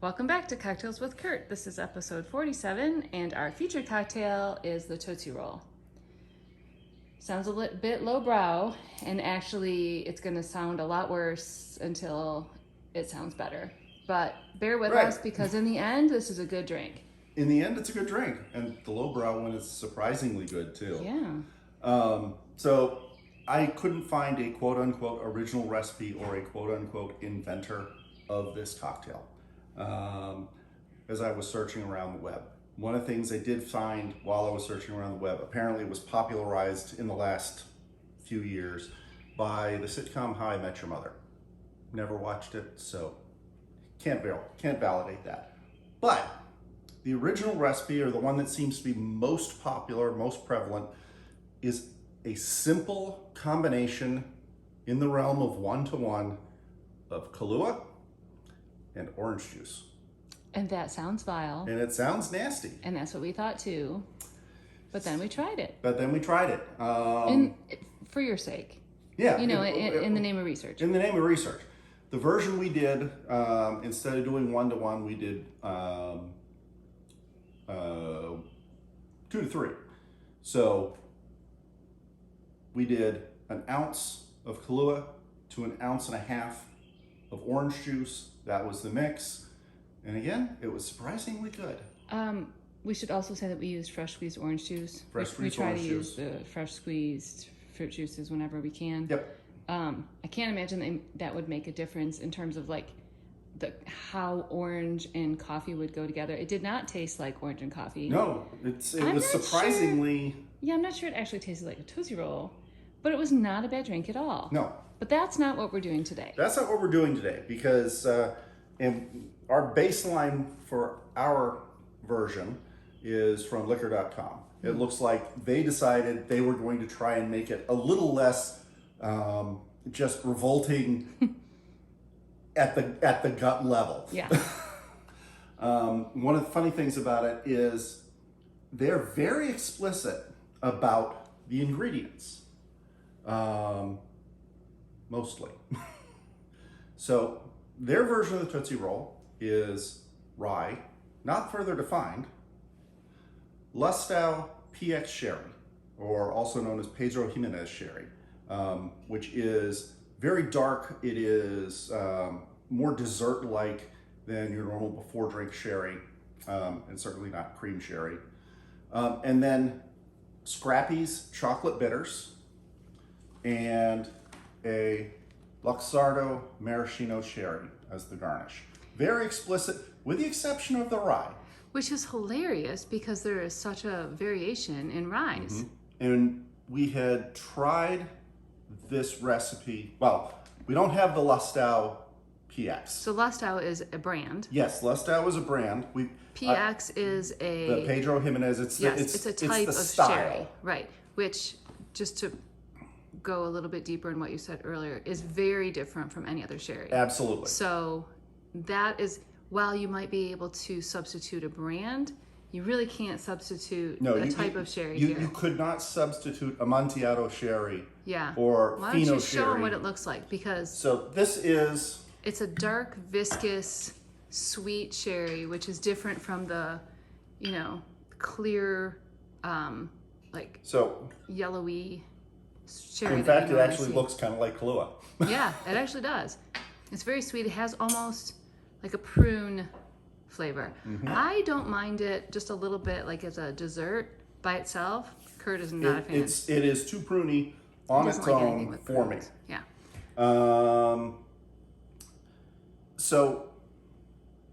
Welcome back to Cocktails with Kurt. This is episode 47, and our featured cocktail is the Tootsie Roll. Sounds a bit lowbrow, and actually it's going to sound a lot worse until it sounds better. But bear with us, because in the end, this is a good drink. In the end, it's a good drink, and the lowbrow one is surprisingly good too. Yeah. So I couldn't find a quote-unquote original recipe or a quote-unquote inventor of this cocktail as I was searching around the web. One of the things I did find while I was searching around the web, apparently it was popularized in the last few years by the sitcom How I Met Your Mother. Never watched it, so can't validate that. But the original recipe, or the one that seems to be most popular, most prevalent, is a simple combination in the realm of 1-to-1 of Kahlúa and orange juice. And that sounds vile. And it sounds nasty. And that's what we thought too. But then we tried it. For your sake. Yeah. You know, in the name of research. In the name of research. The version we did, instead of doing 1-to-1, we did 2-to-3. So we did an ounce of Kahlúa to an ounce and a half of orange juice. That was the mix. And again, it was surprisingly good. We should also say that we used fresh squeezed orange juice. We try to use the fresh squeezed fruit juices whenever we can. Yep. I can't imagine that would make a difference in terms of like how orange and coffee would go together. It did not taste like orange and coffee. No, it was surprisingly... Sure. Yeah, I'm not sure it actually tasted like a Tootsie Roll, but it was not a bad drink at all. No. But that's not what we're doing today. That's not what we're doing today, because and our baseline for our version is from liquor.com. It looks like they decided they were going to try and make it a little less just revolting at the gut level. Yeah. One of the funny things about it is they're very explicit about the ingredients, mostly. So their version of the Tootsie Roll is rye, not further defined, Lustow PX Sherry, or also known as Pedro Jimenez Sherry, which is very dark. It is more dessert-like than your normal before-drink sherry, and certainly not cream sherry. And then Scrappy's chocolate bitters and a Luxardo maraschino sherry as the garnish. Very explicit, with the exception of the rye. Which is hilarious because there is such a variation in ryes. Mm-hmm. And we had tried this recipe. Well, we don't have the Lustow PX. So Lustow is a brand. Yes, Lustow is a brand. PX is the Pedro Jimenez. It's a type of style. sherry, right? Which, just to go a little bit deeper in what you said earlier, is very different from any other sherry. Absolutely. So that is, while you might be able to substitute a brand, you really can't substitute a type of sherry here. You could not substitute Amontillado sherry. Yeah. Or why Fino don't you sherry. show them what it looks like? Because so this is... It's a dark, viscous, sweet sherry, which is different from the, clear, yellowy sherry. In fact, it actually looks kind of like Kahlúa. Yeah, it actually does. It's very sweet. It has almost like a prune flavor. Mm-hmm. I don't mind it just a little bit, like as a dessert by itself. Kurt is not a fan. It is too pruny on its own for me. Yeah. So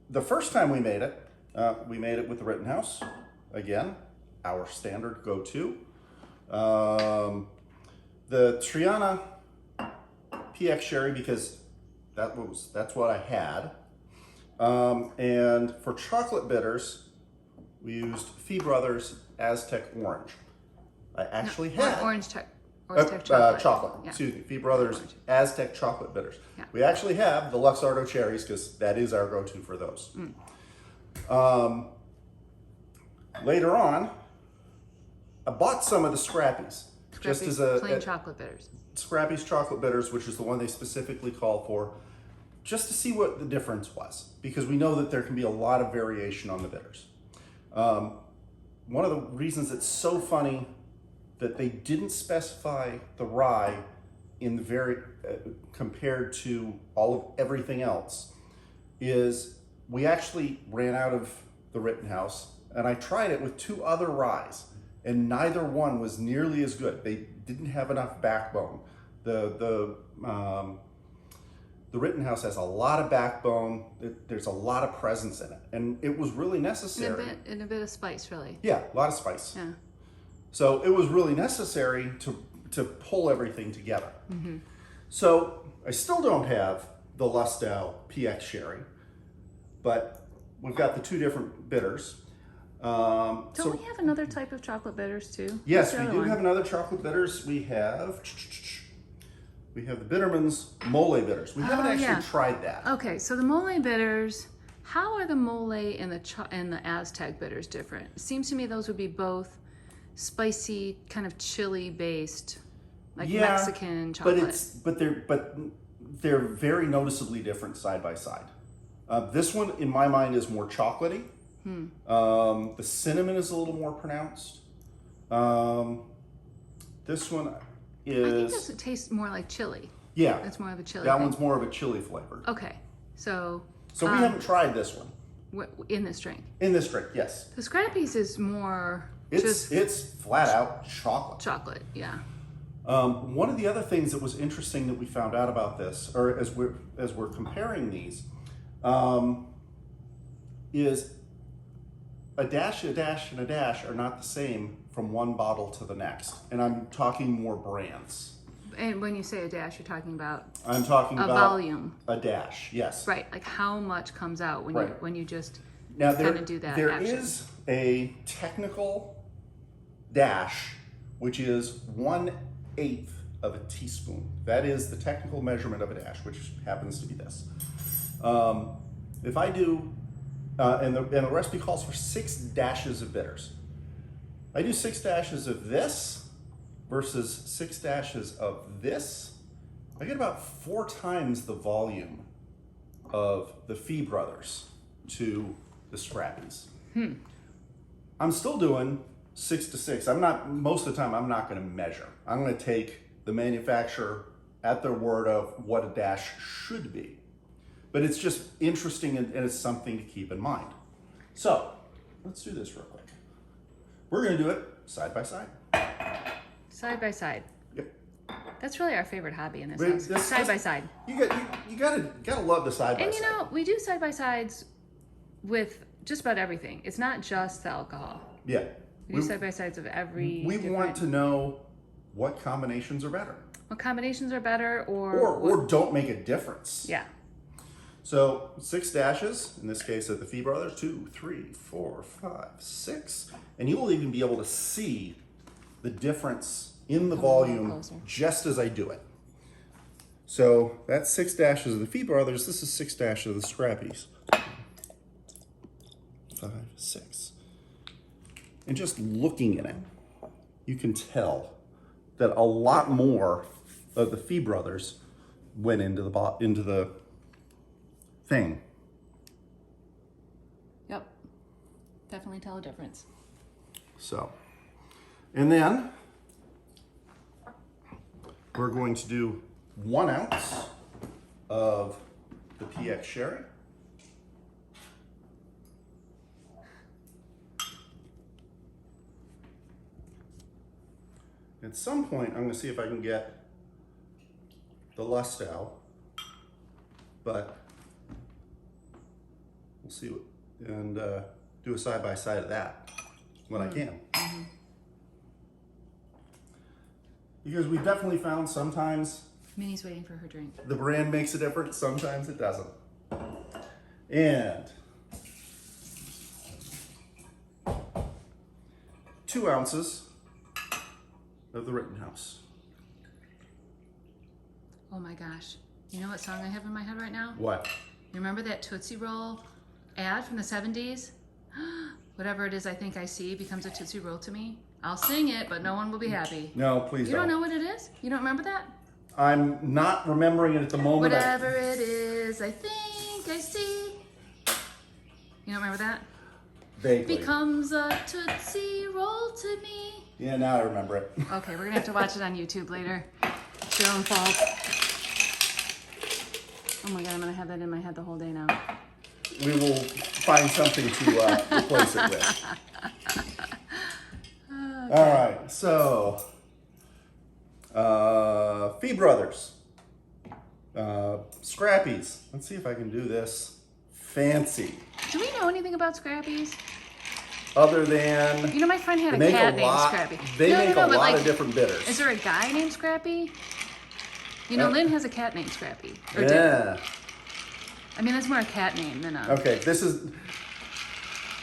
the first time we made it with the Rittenhouse. Again, our standard go-to. The Triana PX Sherry, because that's what I had. And for chocolate bitters, we used Fee Brothers Aztec Orange. I actually had Aztec chocolate. Yeah. Excuse me, Fee Brothers Aztec chocolate bitters. Yeah. We actually have the Luxardo cherries because that is our go-to for those. Later on, I bought some of the Scrappy's. Just as plain chocolate bitters. Scrappy's chocolate bitters, which is the one they specifically call for, just to see what the difference was, because we know that there can be a lot of variation on the bitters. One of the reasons it's so funny that they didn't specify the rye in the very compared to everything else is we actually ran out of the Rittenhouse, and I tried it with 2 other ryes, and neither one was nearly as good. They didn't have enough backbone. The Rittenhouse has a lot of backbone. There's a lot of presence in it, and it was really necessary. And a bit of spice, really. Yeah, a lot of spice. Yeah. So it was really necessary to pull everything together. So I still don't have the Lustow PX Sherry, but we've got the 2 different bitters. Don't we have another type of chocolate bitters too? Yes, we do have another chocolate bitters. We have the Bitterman's Mole bitters. We haven't actually tried that. Okay, so the Mole bitters, how are the Mole and the Aztec bitters different? It seems to me those would be both spicy, kind of chili based, like Mexican chocolate. But they're very noticeably different side by side. This one, in my mind, is more chocolatey. The cinnamon is a little more pronounced. This one is... I think this tastes more like chili. Yeah. It's more of a chili That thing. one's more of a chili flavor. Okay, so... So we haven't tried this one. In this drink? In this drink, yes. The Scrappies is more... It's flat out chocolate. Chocolate, yeah. One of the other things that was interesting that we found out about this, or as we're comparing these, is a dash, and a dash are not the same from one bottle to the next. And I'm talking more brands. And when you say a dash, you're talking about... I'm talking about... volume. A dash, yes. Right, like how much comes out when you just now, kind of do that There action. is a technical dash, which is 1/8 of a teaspoon. That is the technical measurement of a dash, which happens to be this. If I do, and the recipe calls for 6 dashes of bitters. I do 6 dashes of this versus 6 dashes of this. I get about 4 times the volume of the Fee Brothers to the Scrappies. I'm still doing 6 to 6. Most of the time, I'm not going to measure. I'm going to take the manufacturer at their word of what a dash should be. But it's just interesting and it's something to keep in mind. So let's do this real quick. We're going to do it side by side. Side by side. Yep. That's really our favorite hobby in this house. Side by side. You gotta love the side by side. And you know, we do side by sides with just about everything. It's not just the alcohol. Yeah. We do side by sides of every. We want to know what combinations are better. What combinations are better, or don't make a difference. Yeah. So 6 dashes, in this case of the Fee Brothers, 2, 3, 4, 5, 6. And you will even be able to see the difference in the volume just as I do it. So that's 6 dashes of the Fee Brothers. This is 6 dashes of the Scrappies. 5, 6. And just looking at it, you can tell that a lot more of the Fee Brothers went into the thing. Yep. Definitely tell a difference. So, and then we're going to do 1 ounce of the PX Sherry. At some point, I'm going to see if I can get the Lustow, but we'll see and do a side by side of that when I can. Because we've definitely found sometimes Minnie's waiting for her drink. the brand makes a difference, sometimes it doesn't. And 2 ounces of the Rittenhouse. Oh my gosh. You know what song I have in my head right now? What? You remember that Tootsie Roll ad from the 70s? Whatever it is I think I see becomes a Tootsie Roll to me. I'll sing it, but no one will be happy. No, please You don't know what it is? You don't remember that? I'm not remembering it at the moment. Whatever it is, I think I see. You don't remember that? Vaguely. Becomes a Tootsie Roll to me. Yeah, now I remember it. Okay, we're gonna have to watch it on YouTube later. It's your own fault. Oh my god, I'm gonna have that in my head the whole day now. We will find something to replace it with. Okay. All right, so Fee Brothers, Scrappies. Let's see if I can do this fancy. Do we know anything about Scrappies? Other than You know, my friend had a cat named Scrappy. They make a lot like, of different bitters. Is there a guy named Scrappy? You know, Lynn has a cat named Scrappy. Or yeah. Did. I mean, that's more a cat name than a... Okay, this is...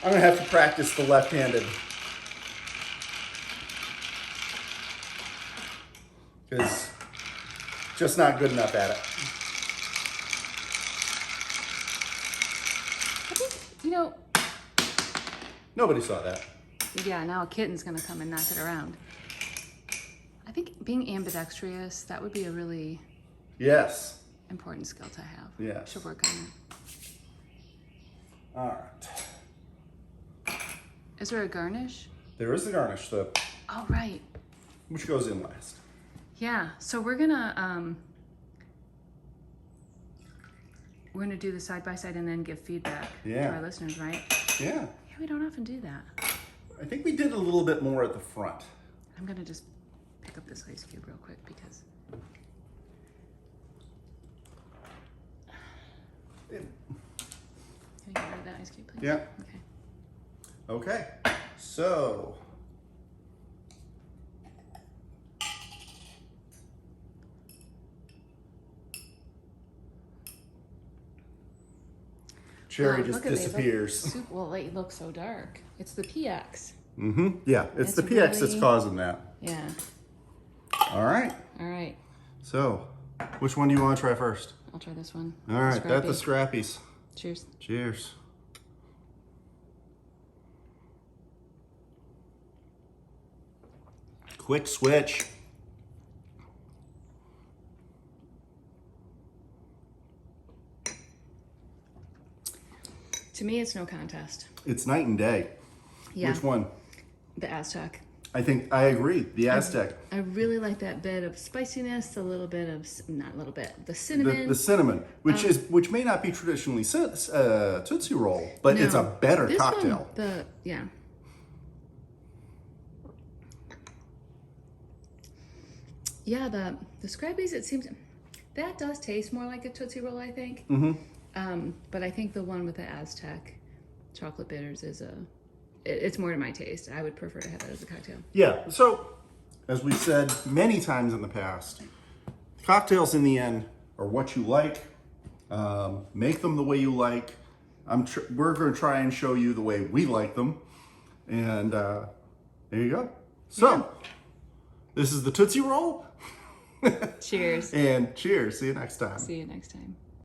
I'm going to have to practice the left-handed. Because just not good enough at it. I think, you know... Nobody saw that. Yeah, now a kitten's going to come and knock it around. I think being ambidextrous, that would be a really... Yes. Important skill to have. Yes. Should work on it. All right. Is there a garnish? There is the garnish, though. Oh, right. Which goes in last. Yeah, so we're gonna do the side by side and then give feedback to our listeners, right? Yeah. Yeah, we don't often do that. I think we did a little bit more at the front. I'm gonna just pick up this ice cube real quick because can you get rid of that ice cube, please? Yeah. Okay. Okay. So Cherry just disappears. Well, they look so dark. It's the PX. Mm-hmm. Yeah, it's the PX that's causing that. Yeah. All right. All right. So, which one do you want to try first? I'll try this one. All right, that's the Scrappies. Cheers. Cheers. Quick switch. To me, it's no contest. It's night and day. Yeah. Which one? The Aztec. I agree. The Aztec. I really like that bit of spiciness, a little bit of, not a little bit, the cinnamon. The cinnamon, which may not be traditionally Tootsie Roll, but it's a better cocktail. Yeah. Yeah, the Scrappies, it seems, that does taste more like a Tootsie Roll, I think. Mm-hmm. But I think the one with the Aztec chocolate bitters is it's more to my taste. I would prefer to have that as a cocktail. Yeah, so as we've said many times in the past, cocktails in the end are what you like. Make them the way you like. We're going to try and show you the way we like them. And there you go. So, this is the Tootsie Roll. Cheers. And cheers. See you next time. See you next time.